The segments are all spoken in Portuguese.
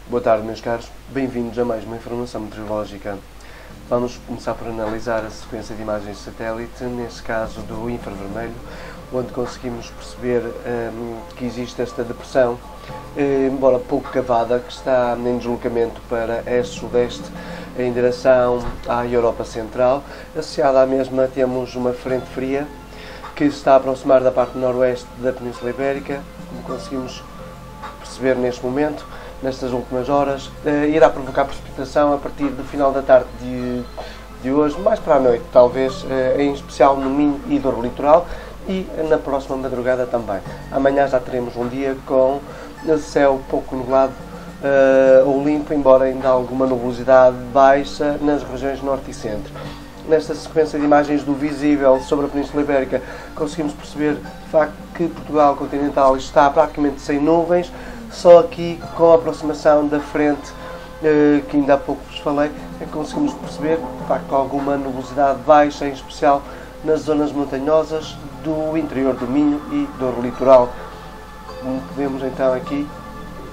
Boa tarde, meus caros. Bem-vindos a mais uma informação meteorológica. Vamos começar por analisar a sequência de imagens de satélite, neste caso do infravermelho, onde conseguimos perceber que existe esta depressão, embora pouco cavada, que está em deslocamento para este-sudeste, em direção à Europa Central. Associada à mesma temos uma frente fria, que se está a aproximar da parte noroeste da Península Ibérica, como conseguimos perceber neste momento. Nestas últimas horas, irá provocar precipitação a partir do final da tarde de hoje, mais para a noite, talvez, em especial no Minho e Douro Litoral, e na próxima madrugada também. Amanhã já teremos um dia com céu pouco nublado ou limpo, embora ainda alguma nubosidade baixa nas regiões norte e centro. Nesta sequência de imagens do visível sobre a Península Ibérica, conseguimos perceber, de facto, que Portugal continental está praticamente sem nuvens. Só aqui, com a aproximação da frente, que ainda há pouco vos falei, é que conseguimos perceber, de facto, alguma nubosidade baixa, em especial nas zonas montanhosas do interior do Minho e do litoral. Como podemos então aqui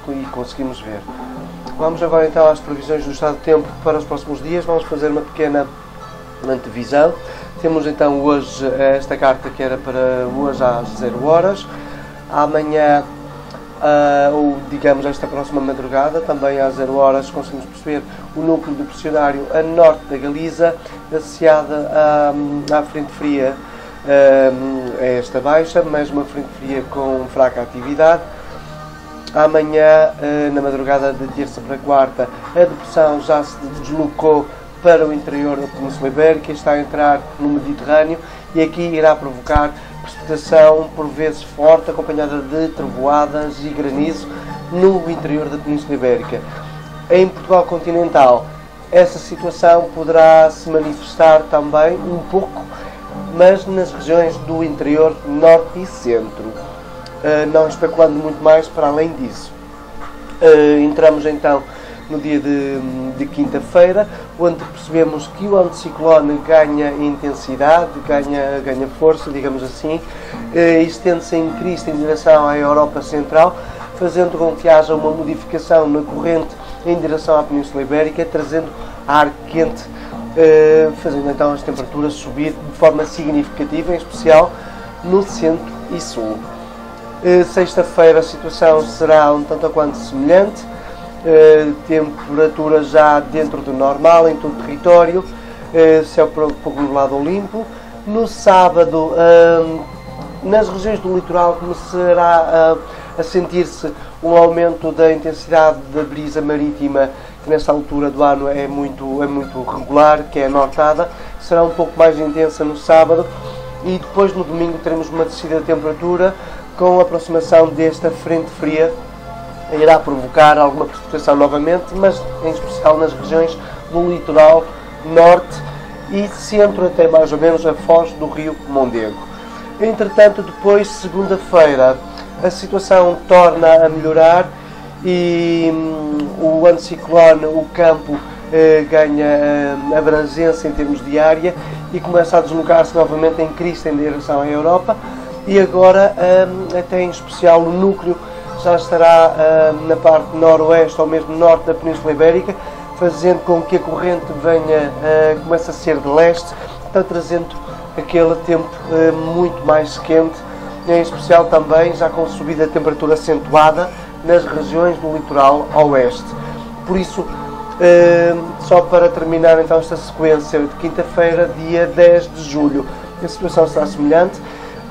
e conseguimos ver. Vamos agora então às previsões do estado de tempo para os próximos dias. Vamos fazer uma pequena antevisão. Temos então hoje esta carta que era para hoje às 0 horas. Amanhã, ou digamos esta próxima madrugada, também às 0 horas, conseguimos perceber o núcleo depressionário a norte da Galiza, associada à frente fria, a esta baixa, mas uma frente fria com fraca atividade. Amanhã, na madrugada de terça para quarta, a depressão já se deslocou para o interior da Península Ibérica e está a entrar no Mediterrâneo, e aqui irá provocar precipitação por vezes forte, acompanhada de trovoadas e granizo no interior da Península Ibérica. Em Portugal continental, essa situação poderá se manifestar também um pouco, mas nas regiões do interior norte e centro. Não especulando muito mais para além disso. Entramos então no dia de quinta-feira, onde percebemos que o anticiclone ganha intensidade, ganha força, digamos assim, e estende-se em crista em direção à Europa Central, fazendo com que haja uma modificação na corrente em direção à Península Ibérica, trazendo ar quente, fazendo então as temperaturas subir de forma significativa, em especial no centro e sul. Sexta-feira a situação será um tanto quanto semelhante. Temperatura já dentro do normal em todo o território, céu pouco nublado ou limpo. No sábado, nas regiões do litoral, começará a sentir-se um aumento da intensidade da brisa marítima, que nesta altura do ano é muito regular, que é a nortada. Será um pouco mais intensa no sábado, e depois no domingo teremos uma descida de temperatura com a aproximação desta frente fria. Irá provocar alguma precipitação novamente, mas em especial nas regiões do litoral norte e centro, até mais ou menos a foz do rio Mondego. Entretanto, depois, segunda-feira, a situação torna a melhorar e o anticiclone, o campo, ganha abrangência em termos de área e começa a deslocar-se novamente em crista em direção à Europa, e agora, até em especial, o núcleo já estará na parte noroeste ou mesmo norte da Península Ibérica, fazendo com que a corrente comece a ser de leste, está trazendo aquele tempo muito mais quente, em especial também já com subida de temperatura acentuada nas regiões do litoral oeste. Por isso, só para terminar então esta sequência de quinta-feira, dia 10 de julho, a situação será semelhante.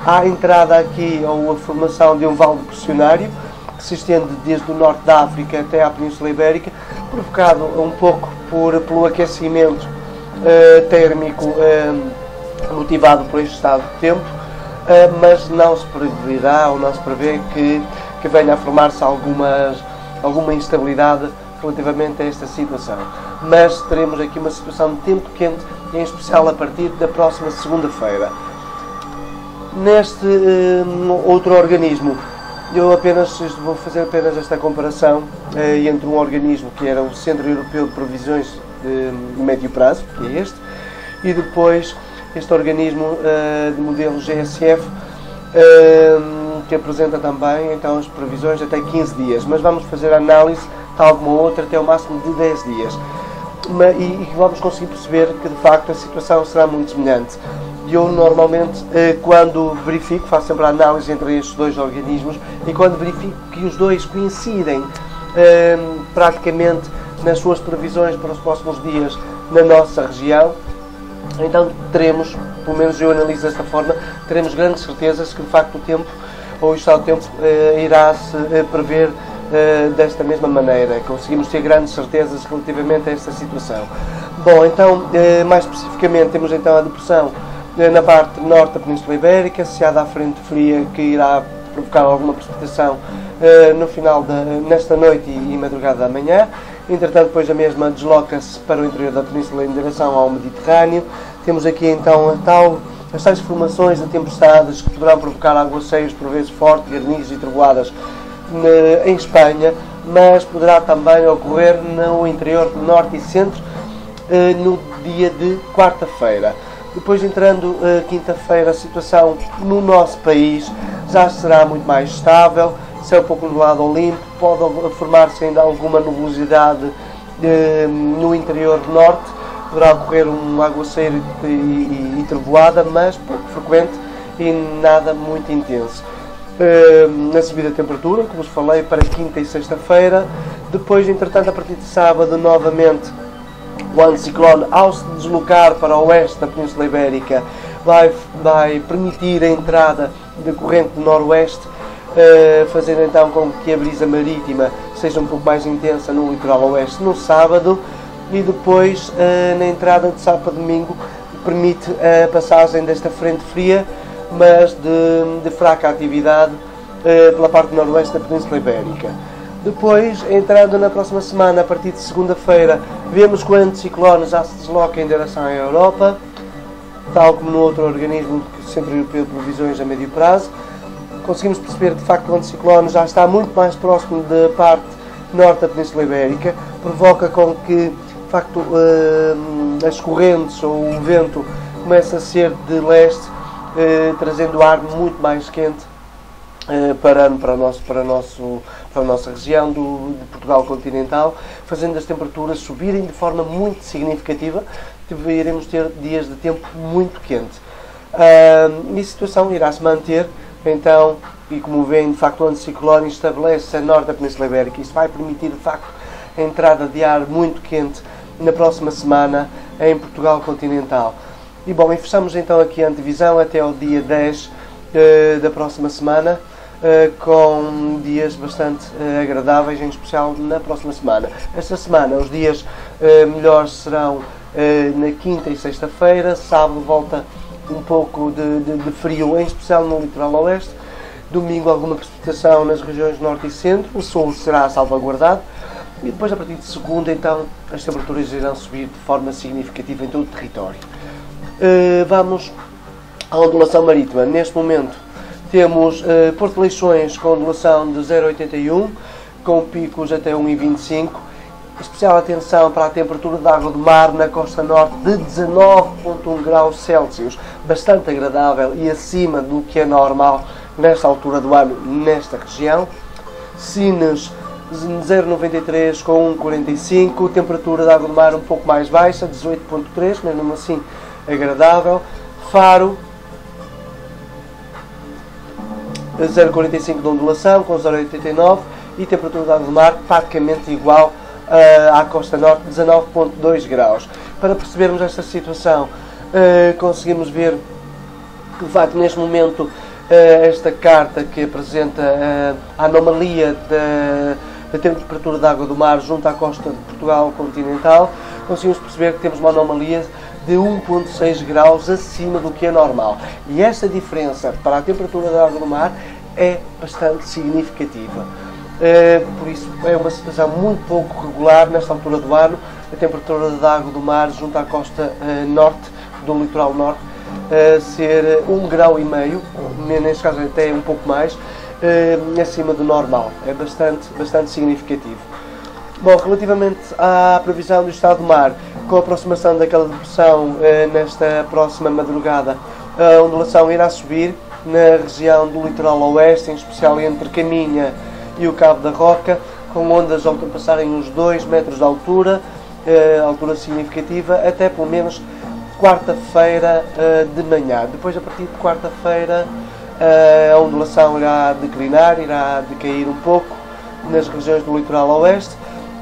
Há a entrada aqui ou a formação de um vale depressionário, que se estende desde o norte da África até à Península Ibérica, provocado um pouco pelo aquecimento térmico motivado por este estado de tempo, mas não se preverá ou não se prevê que venha a formar-se alguma instabilidade relativamente a esta situação. Mas teremos aqui uma situação de tempo quente, em especial a partir da próxima segunda-feira. Neste outro organismo, eu vou fazer apenas esta comparação entre um organismo que era o Centro Europeu de Previsões de Médio Prazo, que é este, e depois este organismo de modelo GSF, que apresenta também então as previsões até 15 dias. Mas vamos fazer a análise tal como a outra, até o máximo de 10 dias. E vamos conseguir perceber que de facto a situação será muito semelhante. Eu normalmente, quando verifico, faço sempre a análise entre estes dois organismos, e quando verifico que os dois coincidem praticamente nas suas previsões para os próximos dias na nossa região, então teremos, pelo menos eu analiso desta forma, teremos grandes certezas que de facto o tempo, ou o estado do tempo, irá-se prever desta mesma maneira. Conseguimos ter grandes certezas relativamente a esta situação. Bom, então, mais especificamente, temos então a depressão na parte norte da Península Ibérica, associada à frente fria, que irá provocar alguma precipitação no final nesta noite e madrugada da manhã. Entretanto, depois a mesma desloca-se para o interior da Península em direção ao Mediterrâneo. Temos aqui então as tais formações de tempestades que poderão provocar aguaceiros, por vezes fortes, granizo e trovoadas em Espanha, mas poderá também ocorrer no interior norte e centro no dia de quarta-feira. Depois, entrando quinta-feira, a situação no nosso país já será muito mais estável, céu pouco nublado ou limpo, pode formar-se ainda alguma nubosidade no interior norte, poderá ocorrer um aguaceiro e trovoada, mas pouco frequente e nada muito intenso. Na subida da temperatura, como vos falei, para quinta e sexta-feira. Depois, entretanto, a partir de sábado, novamente, o anticiclone, ao se deslocar para o oeste da Península Ibérica, vai permitir a entrada de corrente do noroeste, fazendo então com que a brisa marítima seja um pouco mais intensa no litoral oeste no sábado, e depois, na entrada de sábado para domingo, permite a passagem desta frente fria, mas de fraca atividade pela parte noroeste da Península Ibérica. Depois, entrando na próxima semana, a partir de segunda-feira, vemos que o anticiclone já se desloca em direção à Europa, tal como no outro organismo do Centro Europeu de Previsões a médio prazo. Conseguimos perceber que de facto o anticiclone já está muito mais próximo da parte norte da Península Ibérica, provoca com que de facto as correntes ou o vento comece a ser de leste, trazendo ar muito mais quente para a nossa região de Portugal continental, fazendo as temperaturas subirem de forma muito significativa. Iremos ter dias de tempo muito quente. E a situação irá se manter, então, e como veem, de facto, o anticiclone estabelece-se a norte da Península Ibérica. Isso vai permitir, de facto, a entrada de ar muito quente na próxima semana em Portugal continental. E bom, e fechamos então aqui a antevisão até ao dia 10 da próxima semana, com dias bastante agradáveis, em especial na próxima semana. Esta semana os dias melhores serão na quinta e sexta-feira. Sábado volta um pouco de frio, em especial no litoral oeste. Domingo alguma precipitação nas regiões norte e centro. O sul será salvaguardado. E depois, a partir de segunda, então, as temperaturas irão subir de forma significativa em todo o território. Vamos à ondulação marítima. Neste momento temos Porto de Leixões com ondulação de 0,81, com picos até 1,25. Especial atenção para a temperatura da água do mar na costa norte de 19,1 graus Celsius, bastante agradável e acima do que é normal nesta altura do ano nesta região. Sines 0,93 com 1,45, temperatura da água do mar um pouco mais baixa, 18,3, mas mesmo assim agradável. Faro 0,45 de ondulação com 0,89 e temperatura da água do mar praticamente igual à costa norte, 19,2 graus. Para percebermos esta situação, conseguimos ver que de facto neste momento esta carta que apresenta a anomalia da temperatura da água do mar junto à costa de Portugal continental, conseguimos perceber que temos uma anomalia de 1,6 graus acima do que é normal. E esta diferença para a temperatura da água do mar é bastante significativa. Por isso é uma situação muito pouco regular nesta altura do ano, a temperatura da água do mar junto à costa norte, do litoral norte, ser 1,5 grau, neste caso até um pouco mais, acima do normal. É bastante significativo. Bom, relativamente à previsão do estado do mar, com a aproximação daquela depressão nesta próxima madrugada, a ondulação irá subir na região do litoral oeste, em especial entre Caminha e o Cabo da Roca, com ondas a ultrapassarem os 2 metros de altura, altura significativa, até pelo menos quarta-feira de manhã. Depois, a partir de quarta-feira, a ondulação irá declinar, irá decair um pouco nas regiões do litoral oeste,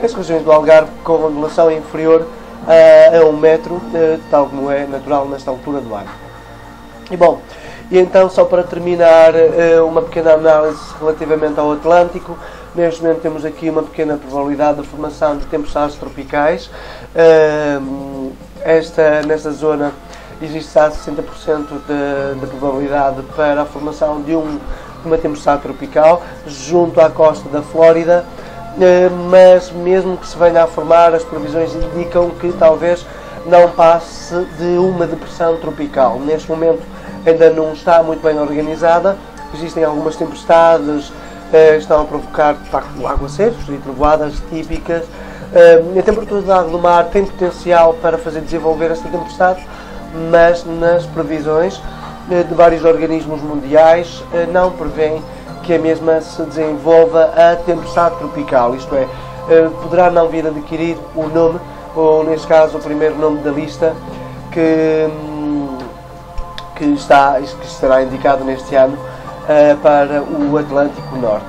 as regiões do Algarve com ondulação inferior a 1 metro, tal como é natural nesta altura do ano. E bom, e então, só para terminar, uma pequena análise relativamente ao Atlântico. Neste momento temos aqui uma pequena probabilidade de formação de tempestades tropicais. Nesta zona existe há 60% de probabilidade para a formação de uma tempestade tropical junto à costa da Flórida, mas mesmo que se venha a formar, as previsões indicam que talvez não passe de uma depressão tropical. Neste momento ainda não está muito bem organizada, existem algumas tempestades que estão a provocar, de facto, aguaceiros e trovoadas típicas. A temperatura da água do mar tem potencial para fazer desenvolver esta tempestade, mas nas previsões de vários organismos mundiais não prevêem que a mesma se desenvolva a tempestade tropical, isto é, poderá não vir a adquirir o nome, ou neste caso o primeiro nome da lista, que estará indicado neste ano para o Atlântico Norte.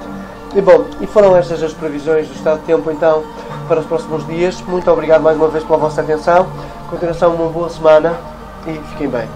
E bom, e foram estas as previsões do estado de tempo então para os próximos dias. Muito obrigado mais uma vez pela vossa atenção. Continuação, uma boa semana e fiquem bem.